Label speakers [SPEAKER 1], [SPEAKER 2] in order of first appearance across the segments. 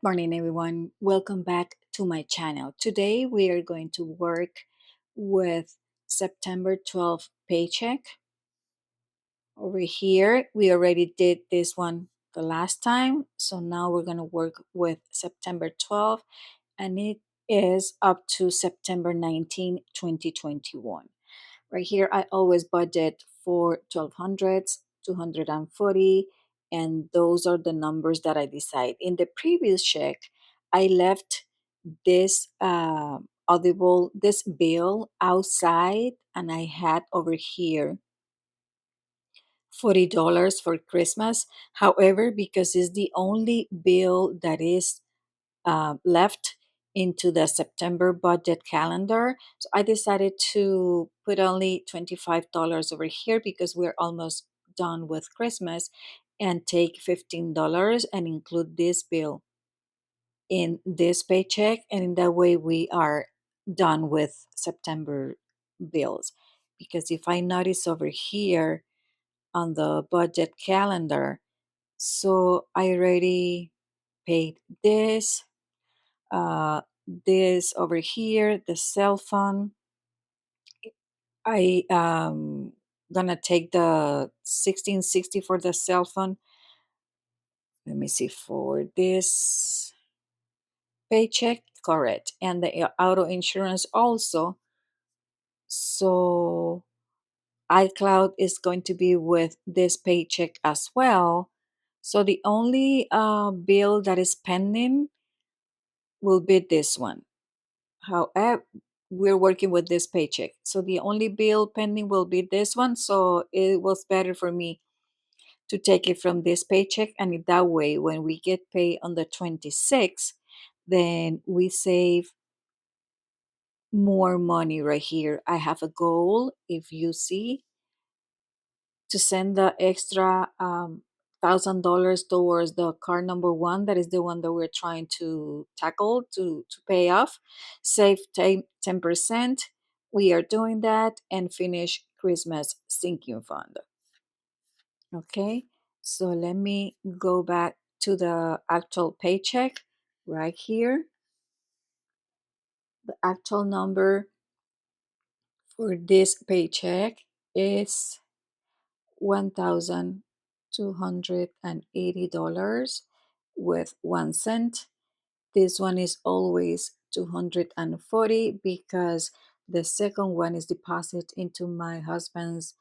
[SPEAKER 1] morning, everyone. Welcome back to my channel. Today we are going to work with September 12th paycheck. Over here, we already did this one the last time. So now we're going to work with September 12th, and it is up to September 19, 2021. Right here, I always budget for 1200s, 240, and those are the numbers that I decide. In the previous check, I left this audible, this bill outside, and I had over here $40 for Christmas. However, because it's the only bill that is left into the September budget calendar. So I decided to put only $25 over here because we're almost done with Christmas, and take $15 and include this bill in this paycheck. And in that way, we are done with September bills. Because if I notice over here on the budget calendar, so I already paid uh, this over here, the cell phone. I gonna take the 1660 for the cell phone. Let me see, for this paycheck, correct, and the auto insurance also. So iCloud is going to be with this paycheck as well. So the only bill that is pending will be this one. However, we're working with this paycheck. So the only bill pending will be this one. So it was better for me to take it from this paycheck. And in that way, when we get paid on the 26th, then we save more money right here. I have a goal, if you see, to send the extra $1,000 towards the card number one. That is the one that we're trying to tackle to pay off. Save 10%. We are doing that and finish Christmas sinking fund. Okay, so let me go back to the actual paycheck right here. The actual number for this paycheck is $1,280 with 1 cent. This one is always 240 because the second one is deposited into my husband's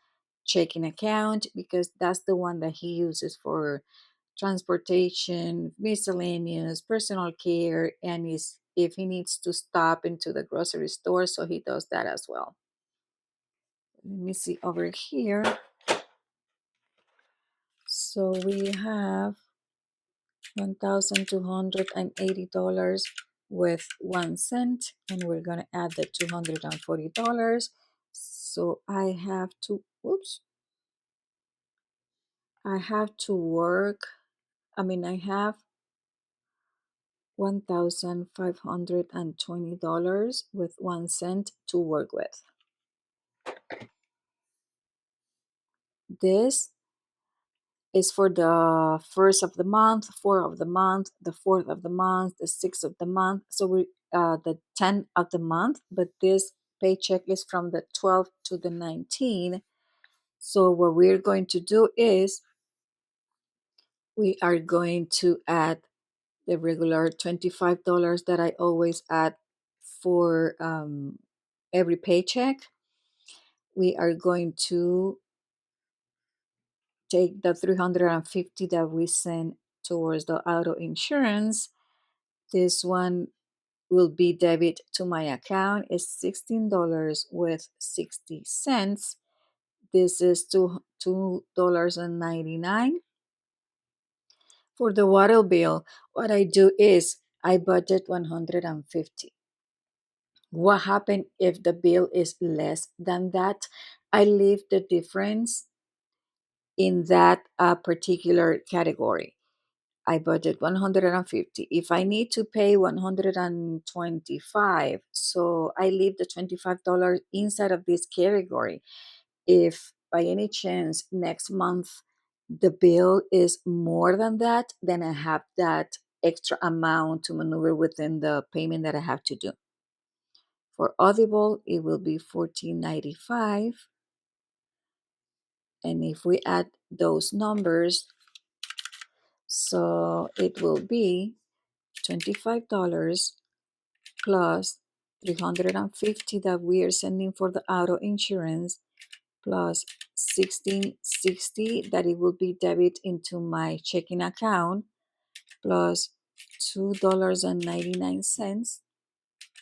[SPEAKER 1] checking account, because that's the one that he uses for transportation, miscellaneous, personal care, and is if he needs to stop into the grocery store, so he does that as well. Let me see over here. So we have $1,280 with 1 cent, and we're gonna add the $240. So I have to work. I have $1,520 with 1 cent to work with. This is for the first of the month, fourth of the month, the fourth of the month, the sixth of the month. So we the 10th of the month, but this paycheck is from the 12th to the 19th. So what we're going to do is we are going to add the regular $25 that I always add for every paycheck. We are going to take the 350 that we send towards the auto insurance. This one will be debit to my account. It's $16 with 60 cents. This is $2.99. For the water bill, what I do is I budget 150. What happens if the bill is less than that? I leave the difference in that particular category. I budget 150. If I need to pay 125, so I leave the $25 inside of this category. If by any chance next month the bill is more than that, then I have that extra amount to maneuver within the payment that I have to do. For Audible, it will be $14.95. And if we add those numbers, so it will be $25 plus 350 that we are sending for the auto insurance plus 1660 that it will be debit into my checking account plus $2.99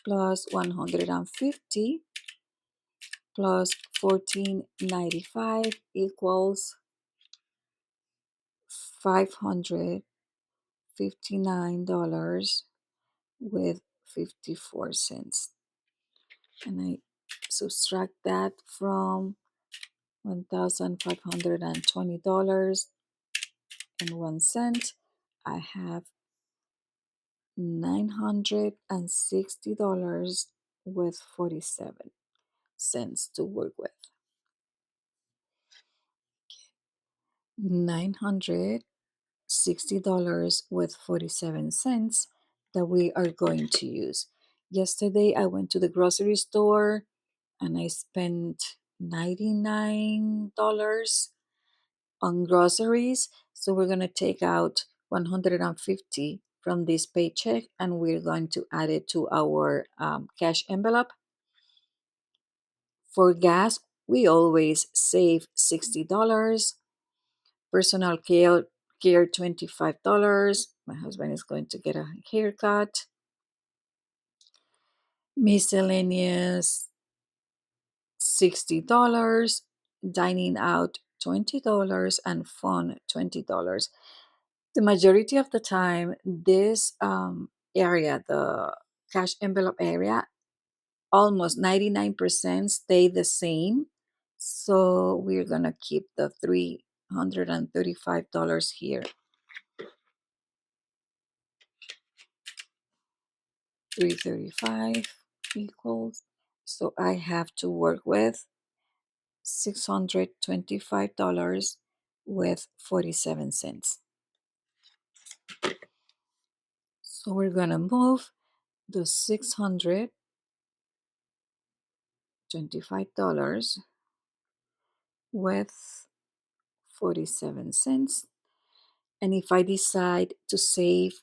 [SPEAKER 1] plus 150 plus 14.95 equals $559 with 54 cents. And I subtract that from $1,520.01. I have $960 with 47 cents to work with. $960 with 47 cents that we are going to use. Yesterday I went to the grocery store and I spent $99 on groceries. So we're going to take out 150 from this paycheck and we're going to add it to our cash envelope. For gas, we always save $60. Personal care $25. My husband is going to get a haircut. Miscellaneous $60. Dining out $20 and fun $20. The majority of the time, this area, the cash envelope area, almost 99% stay the same. So we're going to keep the $335 here. 335 equals, so I have to work with $625 with 47 cents. So we're going to move the $625 with 47 cents. And if I decide to save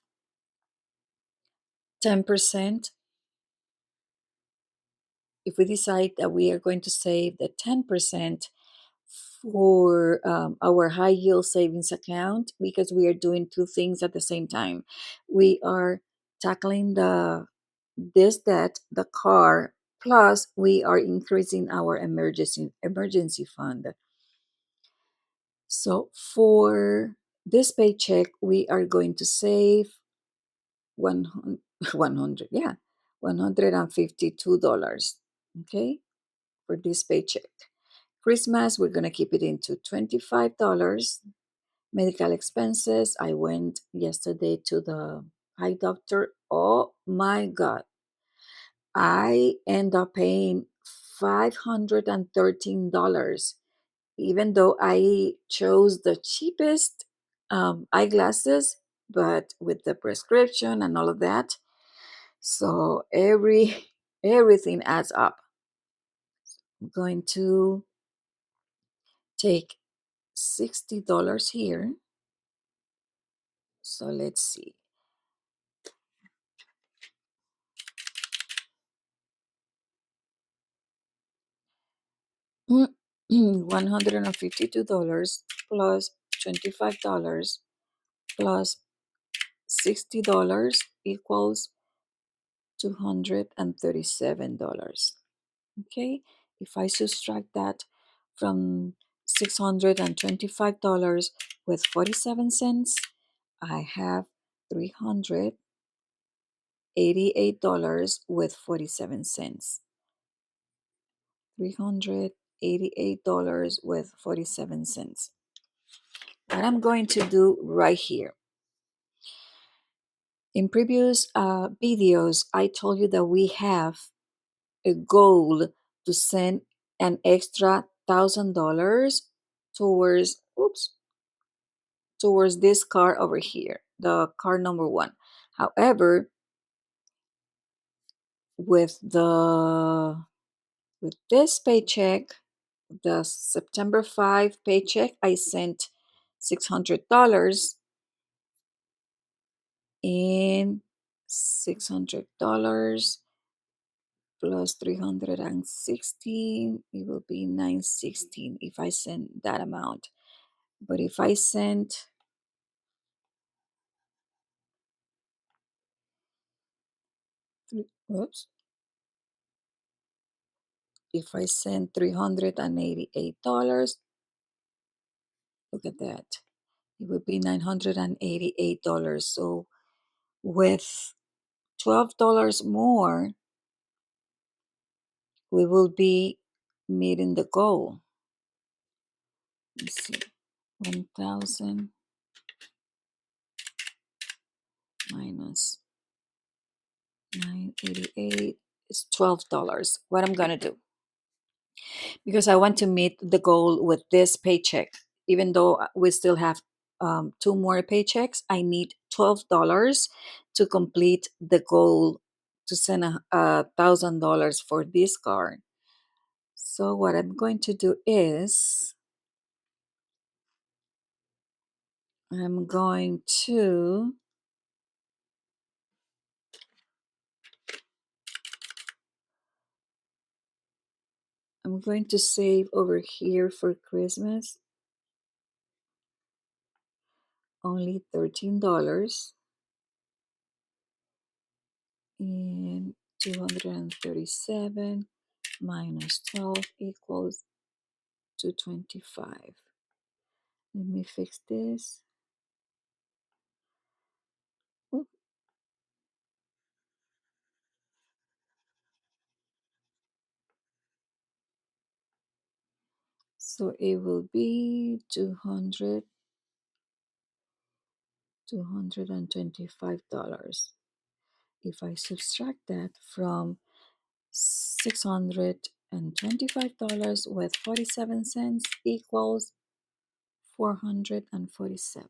[SPEAKER 1] 10%, if we decide that we are going to save the 10% for our high yield savings account, because we are doing two things at the same time. We are tackling this debt, the car, plus we are increasing our emergency fund. So for this paycheck, we are going to save 100, 100 yeah, $152, okay, for this paycheck. Christmas, we're going to keep it into $25. Medical expenses, I went yesterday to the eye doctor. Oh my God. I end up paying $513, even though I chose the cheapest eyeglasses, but with the prescription and all of that. So everything adds up. I'm going to take $60 here. So let's see. $152 plus $25 plus $60 equals $237. Okay, if I subtract that from $625 with 47 cents, I have $388 with 47 cents. $388 with 47 cents. What I'm going to do right here. In previous videos, I told you that we have a goal to send an extra $1,000 towards this car over here, the car number one. However, with this paycheck, the September 5 paycheck, I sent $600 in $600 plus 316, it will be 916 if I send that amount. But if I send oops, if I send $388, look at that. It would be $988. So with $12 more, we will be meeting the goal. Let's see, 1,000 minus 988 is $12. What I'm gonna do, because I want to meet the goal with this paycheck, even though we still have two more paychecks, I need $12 to complete the goal to send $1,000 for this card. So what I'm going to do is I'm going to save over here for Christmas only $13 and 237 minus 12 equals 225. Let me fix this. Oop. So it will be $225. If I subtract that from $625 with 47 cents equals 447.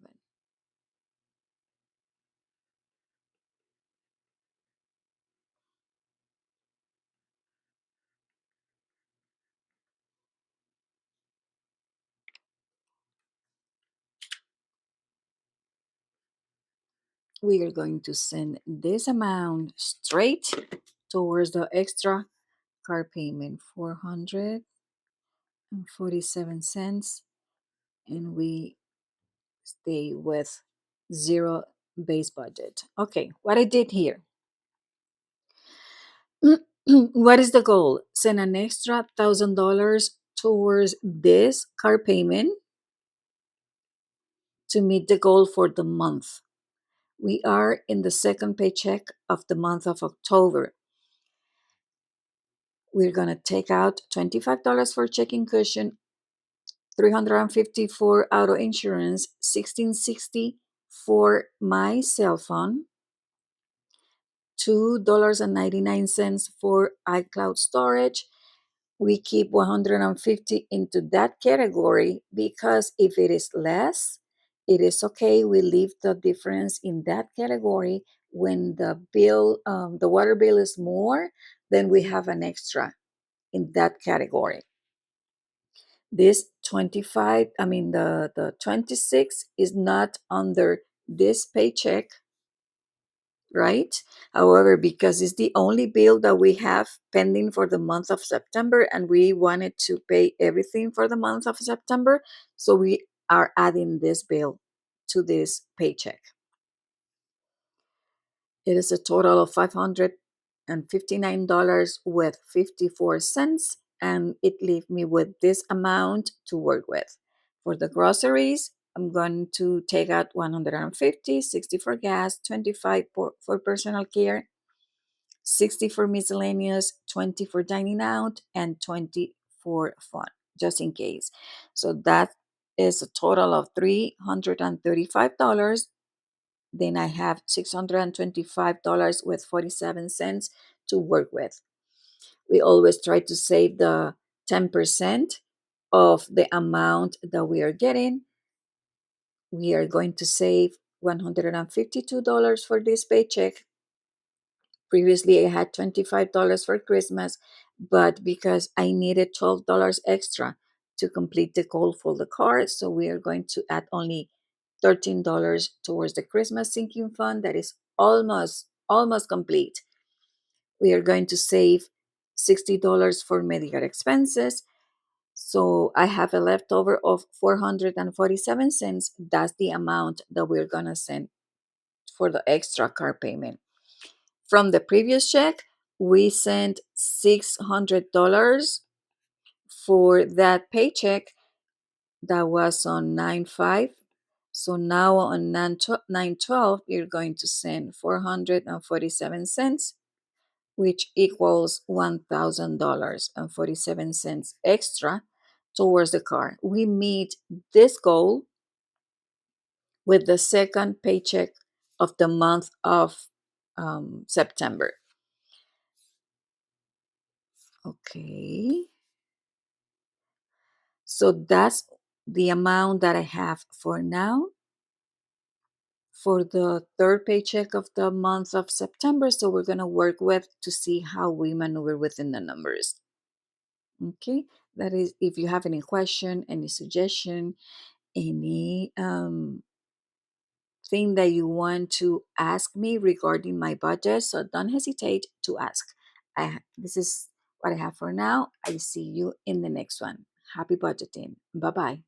[SPEAKER 1] We are going to send this amount straight towards the extra car payment, 447 cents, and we stay with zero base budget. Okay, what I did here. What is the goal? Send an extra $1,000 towards this car payment to meet the goal for the month. We are in the second paycheck of the month of October. We're going to take out $25 for checking cushion, 350 for auto insurance, 1660 for my cell phone, $2.99 for iCloud storage. We keep 150 into that category because if it is less, it is okay. We leave the difference in that category. When the bill, the water bill is more, then we have an extra in that category. This 25, I mean the 26 is not under this paycheck, right? However, because it's the only bill that we have pending for the month of September and we wanted to pay everything for the month of September, so we are adding this bill to this paycheck. It is a total of $559 with 54 cents, and it leaves me with this amount to work with. For the groceries, I'm going to take out 150, 60 for gas, 25 for personal care, 60 for miscellaneous, 20 for dining out, and 20 for fun, just in case. So that is a total of $335. Then I have $625 with 47 cents to work with. We always try to save the 10% of the amount that we are getting. We are going to save $152 for this paycheck. Previously, I had $25 for Christmas, but because I needed $12 extra to complete the goal for the car, so we are going to add only $13 towards the Christmas sinking fund that is almost complete. We are going to save $60 for medical expenses. So I have a leftover of 447 cents. That's the amount that we're going to send for the extra car payment. From the previous check, we sent $600 for that paycheck that was on 9/5. So now on 9/12, you're going to send 447 cents, which equals $1,000.47 extra towards the car. We meet this goal with the second paycheck of the month of September. Okay. So that's the amount that I have for now for the third paycheck of the month of September. So we're going to work with to see how we maneuver within the numbers. Okay. That is, if you have any question, any suggestion, any thing that you want to ask me regarding my budget, so don't hesitate to ask. This is what I have for now. I see you in the next one. Happy budgeting. Bye bye.